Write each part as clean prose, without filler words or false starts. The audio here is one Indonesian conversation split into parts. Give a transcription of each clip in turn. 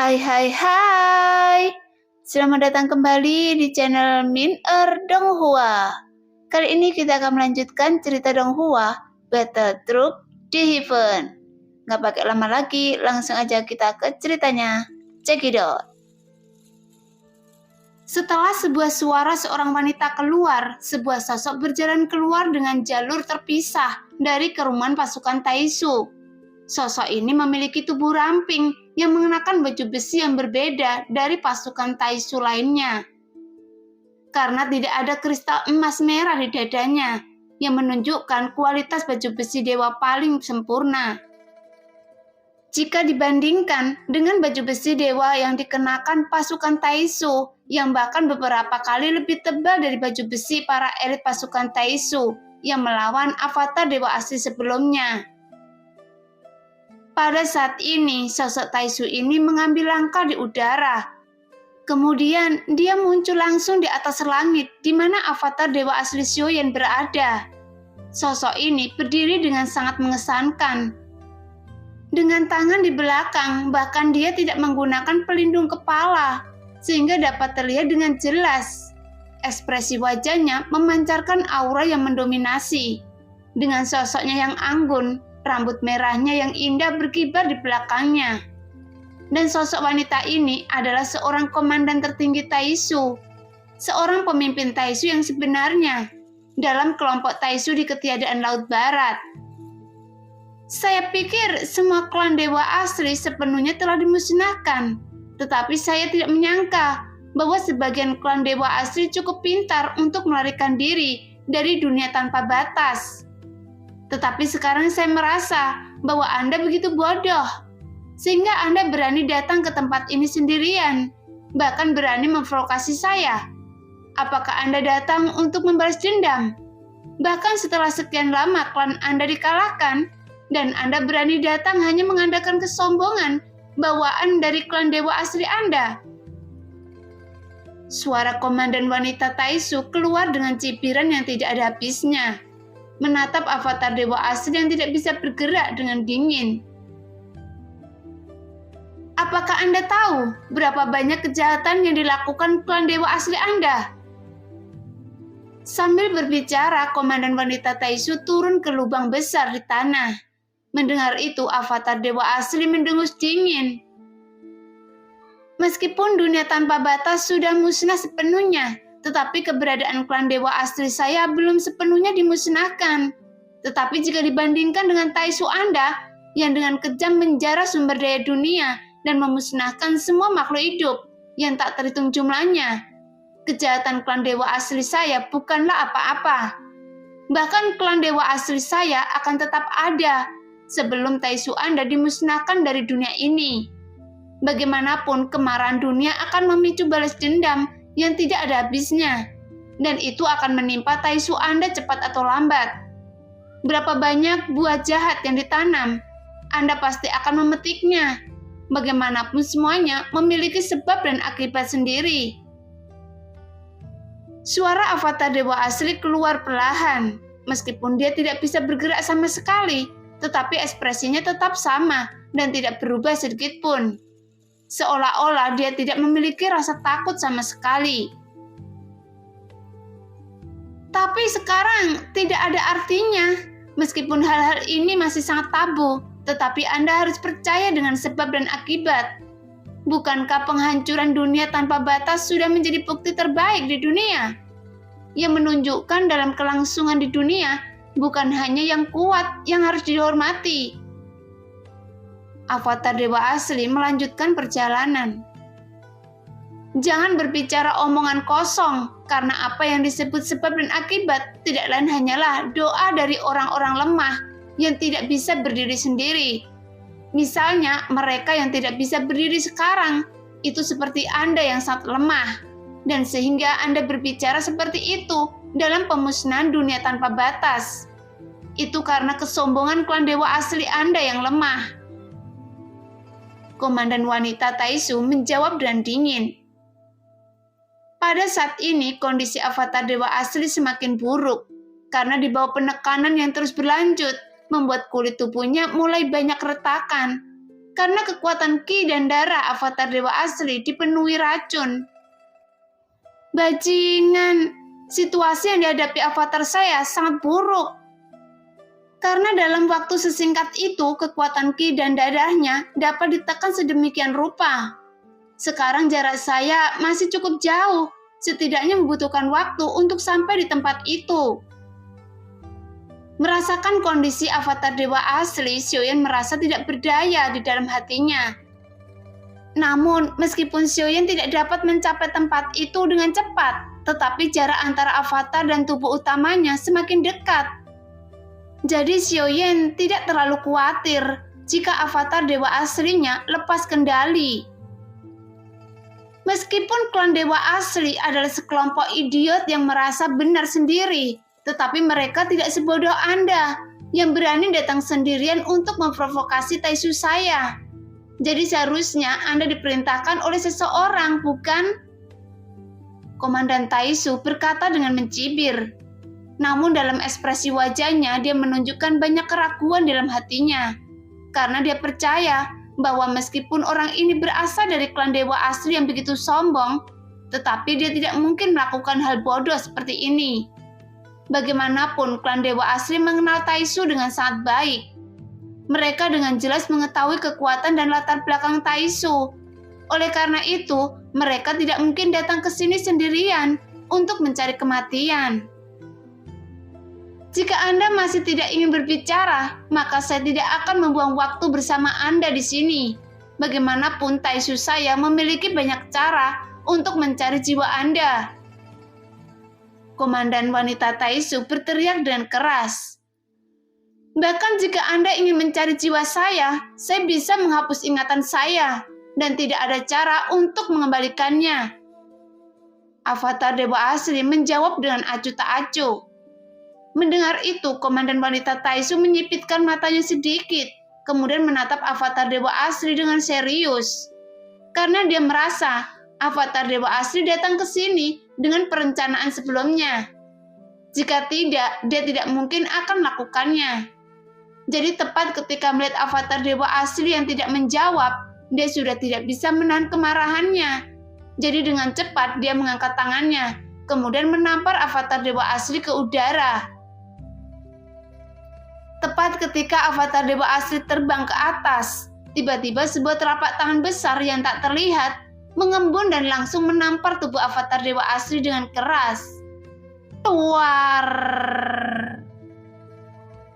Hai. Selamat datang kembali di channel Min Donghua. Kali ini kita akan melanjutkan cerita Donghua, Battle Truck di Heaven. Gak pakai lama lagi, langsung aja kita ke ceritanya. Check it out. Setelah sebuah suara seorang wanita keluar, sebuah sosok berjalan keluar dengan jalur terpisah dari kerumunan pasukan Taisu. Sosok ini memiliki tubuh ramping yang mengenakan baju besi yang berbeda dari pasukan Taisu lainnya. Karena tidak ada kristal emas merah di dadanya yang menunjukkan kualitas baju besi dewa paling sempurna. Jika dibandingkan dengan baju besi dewa yang dikenakan pasukan Taisu yang bahkan beberapa kali lebih tebal dari baju besi para elit pasukan Taisu yang melawan avatar dewa asli sebelumnya. Pada saat ini, sosok Taisu ini mengambil langkah di udara. Kemudian, dia muncul langsung di atas langit, di mana avatar dewa asli Xiuyan berada. Sosok ini berdiri dengan sangat mengesankan. Dengan tangan di belakang, bahkan dia tidak menggunakan pelindung kepala, sehingga dapat terlihat dengan jelas. Ekspresi wajahnya memancarkan aura yang mendominasi. Dengan sosoknya yang anggun, rambut merahnya yang indah berkibar di belakangnya. Dan sosok wanita ini adalah seorang komandan tertinggi Taisu, seorang pemimpin Taisu yang sebenarnya dalam kelompok Taisu di ketiadaan Laut Barat. Saya pikir semua klan dewa asli sepenuhnya telah dimusnahkan, tetapi saya tidak menyangka bahwa sebagian klan dewa asli cukup pintar untuk melarikan diri dari dunia tanpa batas. Tetapi sekarang saya merasa bahwa Anda begitu bodoh, sehingga Anda berani datang ke tempat ini sendirian, bahkan berani memprovokasi saya. Apakah Anda datang untuk membalas dendam? Bahkan setelah sekian lama klan Anda dikalahkan, dan Anda berani datang hanya mengandalkan kesombongan bawaan dari klan dewa asli Anda. Suara komandan wanita Taisu keluar dengan cibiran yang tidak ada habisnya, menatap avatar dewa asli yang tidak bisa bergerak dengan dingin. Apakah Anda tahu berapa banyak kejahatan yang dilakukan klan dewa asli Anda? Sambil berbicara, komandan wanita Taisu turun ke lubang besar di tanah. Mendengar itu, avatar dewa asli mendengus dingin. Meskipun dunia tanpa batas sudah musnah sepenuhnya, tetapi keberadaan klan dewa asli saya belum sepenuhnya dimusnahkan. Tetapi jika dibandingkan dengan Taisu Anda, yang dengan kejam menjara sumber daya dunia dan memusnahkan semua makhluk hidup yang tak terhitung jumlahnya, kejahatan klan dewa asli saya bukanlah apa-apa. Bahkan klan dewa asli saya akan tetap ada sebelum Taisu Anda dimusnahkan dari dunia ini. Bagaimanapun, kemarahan dunia akan memicu balas dendam yang tidak ada habisnya, dan itu akan menimpa Taisu Anda cepat atau lambat. Berapa banyak buah jahat yang ditanam, Anda pasti akan memetiknya. Bagaimanapun semuanya memiliki sebab dan akibat sendiri. Suara avatar dewa asli keluar perlahan, meskipun dia tidak bisa bergerak sama sekali, tetapi ekspresinya tetap sama dan tidak berubah sedikit pun. Seolah-olah dia tidak memiliki rasa takut sama sekali. Tapi sekarang tidak ada artinya. Meskipun hal-hal ini masih sangat tabu, tetapi Anda harus percaya dengan sebab dan akibat. Bukankah penghancuran dunia tanpa batas sudah menjadi bukti terbaik di dunia? Yang menunjukkan dalam kelangsungan di dunia, bukan hanya yang kuat yang harus dihormati. Avatar dewa asli melanjutkan perjalanan. Jangan berbicara omongan kosong, karena apa yang disebut sebab dan akibat tidak lain hanyalah doa dari orang-orang lemah yang tidak bisa berdiri sendiri. Misalnya, mereka yang tidak bisa berdiri sekarang, itu seperti Anda yang sangat lemah, dan sehingga Anda berbicara seperti itu dalam pemusnahan dunia tanpa batas. Itu karena kesombongan klan dewa asli Anda yang lemah. Komandan wanita Taisu menjawab dengan dingin. Pada saat ini, kondisi avatar dewa asli semakin buruk, karena di bawah penekanan yang terus berlanjut, membuat kulit tubuhnya mulai banyak retakan. karena kekuatan ki dan darah avatar dewa asli dipenuhi racun. Bajingan, situasi yang dihadapi avatar saya sangat buruk. Karena dalam waktu sesingkat itu, kekuatan ki dan darahnya dapat ditekan sedemikian rupa. Sekarang jarak saya masih cukup jauh, setidaknya membutuhkan waktu untuk sampai di tempat itu. Merasakan kondisi avatar dewa asli, Xiaoyan merasa tidak berdaya di dalam hatinya. Namun, meskipun Xiaoyan tidak dapat mencapai tempat itu dengan cepat, tetapi jarak antara avatar dan tubuh utamanya semakin dekat. Jadi Xiaoyan tidak terlalu khawatir jika avatar dewa aslinya lepas kendali. Meskipun klan dewa asli adalah sekelompok idiot yang merasa benar sendiri, tetapi mereka tidak sebodoh Anda yang berani datang sendirian untuk memprovokasi Taisu saya. Jadi seharusnya Anda diperintahkan oleh seseorang, bukan? Komandan Taisu berkata dengan mencibir. Namun dalam ekspresi wajahnya dia menunjukkan banyak keraguan dalam hatinya. Karena dia percaya bahwa meskipun orang ini berasal dari klan dewa asli yang begitu sombong, tetapi dia tidak mungkin melakukan hal bodoh seperti ini. Bagaimanapun klan dewa asli mengenal Taisu dengan sangat baik. Mereka dengan jelas mengetahui kekuatan dan latar belakang Taisu. Oleh karena itu, mereka tidak mungkin datang ke sini sendirian untuk mencari kematian. Jika Anda masih tidak ingin berbicara, maka saya tidak akan membuang waktu bersama Anda di sini. Bagaimanapun Taisu saya memiliki banyak cara untuk mencari jiwa Anda. Komandan wanita Taisu berteriak dengan keras. Bahkan jika Anda ingin mencari jiwa saya bisa menghapus ingatan saya, dan tidak ada cara untuk mengembalikannya. Avatar dewa asli menjawab dengan acuh tak acuh. Mendengar itu, komandan wanita Taisu menyipitkan matanya sedikit, kemudian menatap avatar dewa asli dengan serius. Karena dia merasa avatar dewa asli datang ke sini dengan perencanaan sebelumnya. Jika tidak, dia tidak mungkin akan melakukannya. Jadi tepat ketika melihat avatar dewa asli yang tidak menjawab, dia sudah tidak bisa menahan kemarahannya. Jadi dengan cepat dia mengangkat tangannya, kemudian menampar avatar dewa asli ke udara. Tepat ketika avatar dewa asli terbang ke atas, tiba-tiba sebuah telapak tangan besar yang tak terlihat mengembun dan langsung menampar tubuh avatar dewa asli dengan keras. Tuar!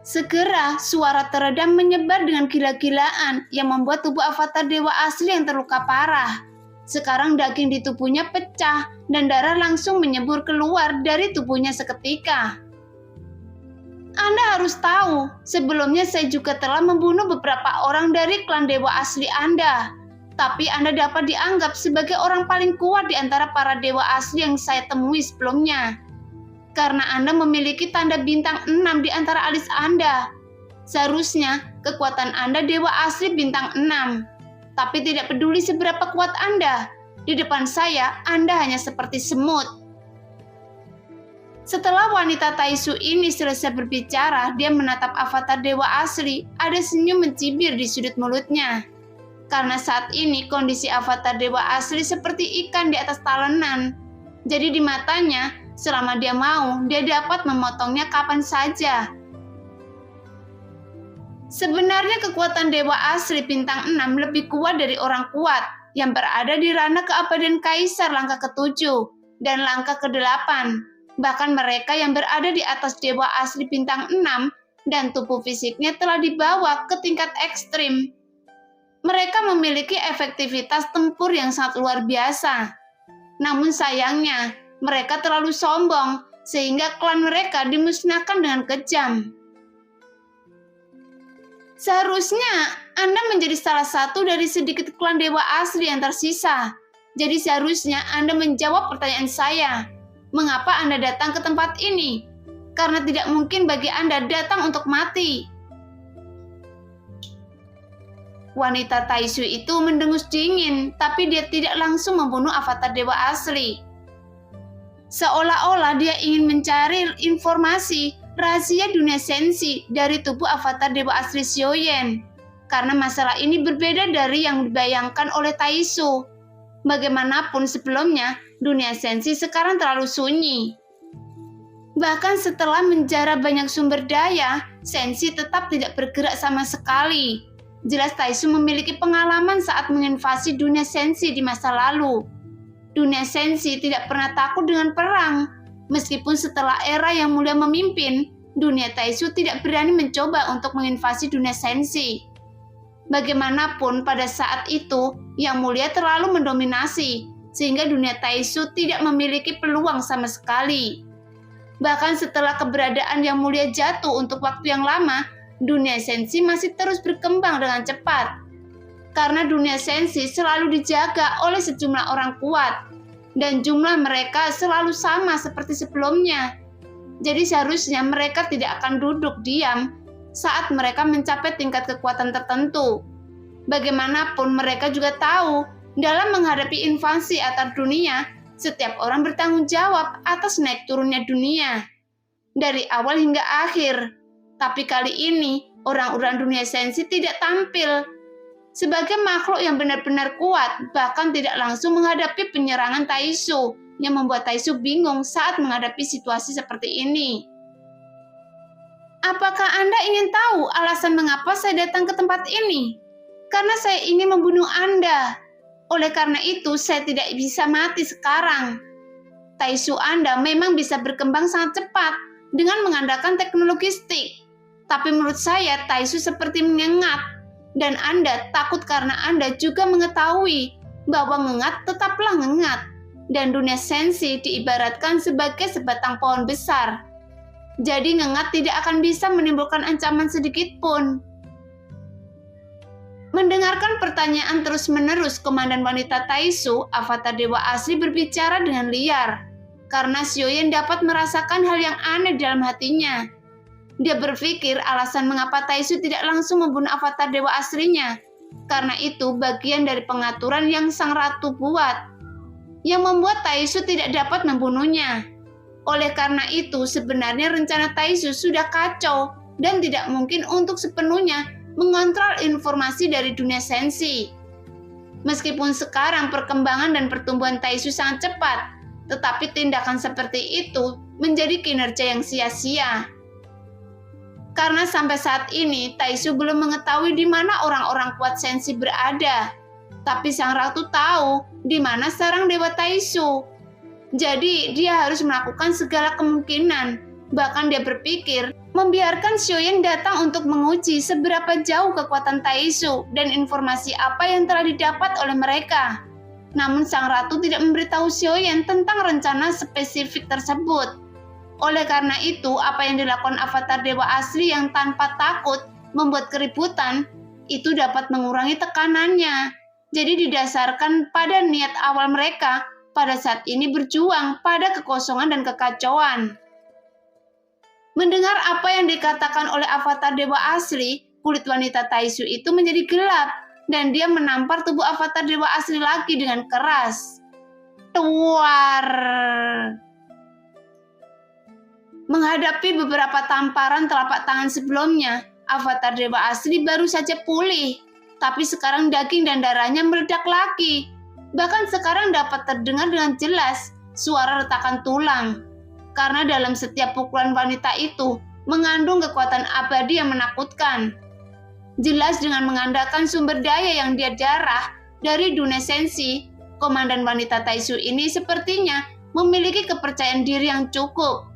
Segera suara teredam menyebar dengan gila-gilaan yang membuat tubuh avatar dewa asli yang terluka parah. Sekarang daging di tubuhnya pecah dan darah langsung menyembur keluar dari tubuhnya seketika. Anda harus tahu, sebelumnya saya juga telah membunuh beberapa orang dari klan dewa asli Anda. Tapi Anda dapat dianggap sebagai orang paling kuat di antara para dewa asli yang saya temui sebelumnya. Karena Anda memiliki tanda bintang 6 di antara alis Anda. Seharusnya kekuatan Anda dewa asli bintang 6. Tapi tidak peduli seberapa kuat Anda, di depan saya Anda hanya seperti semut. Setelah wanita Taisu ini selesai berbicara, dia menatap avatar dewa asli, ada senyum mencibir di sudut mulutnya. Karena saat ini kondisi avatar dewa asli seperti ikan di atas talenan. Jadi di matanya, selama dia mau, dia dapat memotongnya kapan saja. Sebenarnya kekuatan dewa asli bintang 6 lebih kuat dari orang kuat yang berada di ranah keabadian kaisar langkah ke-7 dan langkah ke-8. Bahkan mereka yang berada di atas dewa asli bintang 6 dan tubuh fisiknya telah dibawa ke tingkat ekstrim. Mereka memiliki efektivitas tempur yang sangat luar biasa. Namun sayangnya, mereka terlalu sombong sehingga klan mereka dimusnahkan dengan kejam. Seharusnya Anda menjadi salah satu dari sedikit klan dewa asli yang tersisa. Jadi seharusnya Anda menjawab pertanyaan saya. Mengapa Anda datang ke tempat ini? Karena tidak mungkin bagi Anda datang untuk mati. Wanita Taisu itu mendengus dingin, tapi dia tidak langsung membunuh avatar dewa asli. Seolah-olah dia ingin mencari informasi rahasia dunia sensi dari tubuh avatar dewa asli Xiaoyan. karena masalah ini berbeda dari yang dibayangkan oleh Taisu. Bagaimanapun sebelumnya, dunia sensi sekarang terlalu sunyi. Bahkan setelah menjarah banyak sumber daya, sensi tetap tidak bergerak sama sekali. Jelas Taisu memiliki pengalaman saat menginvasi dunia sensi di masa lalu. Dunia sensi tidak pernah takut dengan perang. Meskipun setelah era yang mulia memimpin, dunia Taisu tidak berani mencoba untuk menginvasi dunia sensi. Bagaimanapun pada saat itu, Yang Mulia terlalu mendominasi, sehingga dunia Taisu tidak memiliki peluang sama sekali. Bahkan setelah keberadaan Yang Mulia jatuh untuk waktu yang lama, dunia sensi masih terus berkembang dengan cepat. Karena dunia sensi selalu dijaga oleh sejumlah orang kuat, dan jumlah mereka selalu sama seperti sebelumnya. Jadi seharusnya mereka tidak akan duduk diam saat mereka mencapai tingkat kekuatan tertentu. Bagaimanapun mereka juga tahu, dalam menghadapi invasi antar dunia, setiap orang bertanggung jawab atas naik turunnya dunia. Dari awal hingga akhir. Tapi kali ini, orang-orang dunia sensi tidak tampil. Sebagai makhluk yang benar-benar kuat, bahkan tidak langsung menghadapi penyerangan Taisu, yang membuat Taisu bingung saat menghadapi situasi seperti ini. Apakah Anda ingin tahu alasan mengapa saya datang ke tempat ini? Karena saya ingin membunuh Anda. Oleh karena itu, saya tidak bisa mati sekarang. Taisu Anda memang bisa berkembang sangat cepat dengan mengandalkan teknologi stick. Tapi menurut saya, Taisu seperti menyengat. Dan Anda takut karena Anda juga mengetahui bahwa ngengat tetaplah ngengat. Dan dunia sensi diibaratkan sebagai sebatang pohon besar. Jadi ngengat tidak akan bisa menimbulkan ancaman sedikit pun. Mendengarkan pertanyaan terus-menerus Komandan Wanita Taisu, avatar Dewa Asli berbicara dengan liar. Karena Xiaoyan dapat merasakan hal yang aneh dalam hatinya. Dia berpikir alasan mengapa Taisu tidak langsung membunuh avatar Dewa Aslinya. Karena itu bagian dari pengaturan yang Sang Ratu buat, yang membuat Taisu tidak dapat membunuhnya. Oleh karena itu, sebenarnya rencana Taisu sudah kacau dan tidak mungkin untuk sepenuhnya mengontrol informasi dari dunia sensi. Meskipun sekarang perkembangan dan pertumbuhan Taisu sangat cepat, tetapi tindakan seperti itu menjadi kinerja yang sia-sia. Karena sampai saat ini, Taisu belum mengetahui di mana orang-orang kuat sensi berada. Tapi Sang Ratu tahu di mana sarang Dewa Taisu. Jadi, dia harus melakukan segala kemungkinan. Bahkan dia berpikir, membiarkan Xiaoyan datang untuk menguji seberapa jauh kekuatan Taisu dan informasi apa yang telah didapat oleh mereka. Namun Sang Ratu tidak memberitahu Xiaoyan tentang rencana spesifik tersebut. Oleh karena itu, apa yang dilakukan avatar Dewa Asli yang tanpa takut membuat keributan, itu dapat mengurangi tekanannya. Jadi didasarkan pada niat awal mereka pada saat ini berjuang pada kekosongan dan kekacauan. Mendengar apa yang dikatakan oleh avatar Dewa Asli, kulit wanita Taisu itu menjadi gelap dan dia menampar tubuh avatar Dewa Asli lagi dengan keras. Tuar. Menghadapi beberapa tamparan telapak tangan sebelumnya, avatar Dewa Asli baru saja pulih, tapi sekarang daging dan darahnya meledak lagi. Bahkan sekarang dapat terdengar dengan jelas suara retakan tulang. Karena dalam setiap pukulan wanita itu mengandung kekuatan abadi yang menakutkan. Jelas dengan mengandalkan sumber daya yang dia jarah dari dunia sensi, Komandan Wanita Taisu ini sepertinya memiliki kepercayaan diri yang cukup.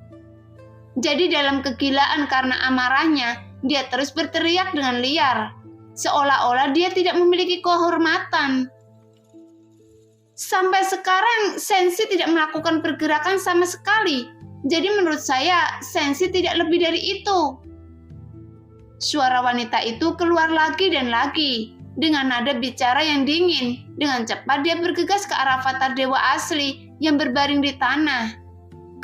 Jadi dalam kegilaan karena amarahnya, dia terus berteriak dengan liar. Seolah-olah dia tidak memiliki kehormatan. Sampai sekarang, Sensi tidak melakukan pergerakan sama sekali. Jadi menurut saya, Sensi tidak lebih dari itu. Suara wanita itu keluar lagi dan lagi. Dengan nada bicara yang dingin, dengan cepat dia bergegas ke arah avatar Dewa Asli yang berbaring di tanah.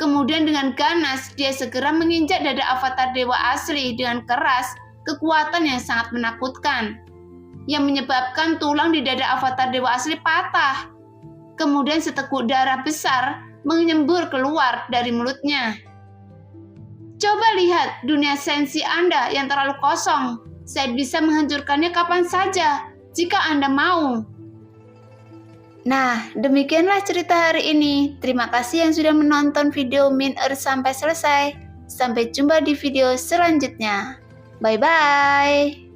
Kemudian dengan ganas, dia segera menginjak dada avatar Dewa Asli dengan keras, kekuatan yang sangat menakutkan. Yang menyebabkan tulang di dada avatar Dewa Asli patah. Kemudian seteguk darah besar menyembur keluar dari mulutnya. Coba lihat dunia sensi Anda yang terlalu kosong. Saya bisa menghancurkannya kapan saja, jika Anda mau. Nah, demikianlah cerita hari ini. Terima kasih yang sudah menonton video Min Earth sampai selesai. Sampai jumpa di video selanjutnya. Bye-bye.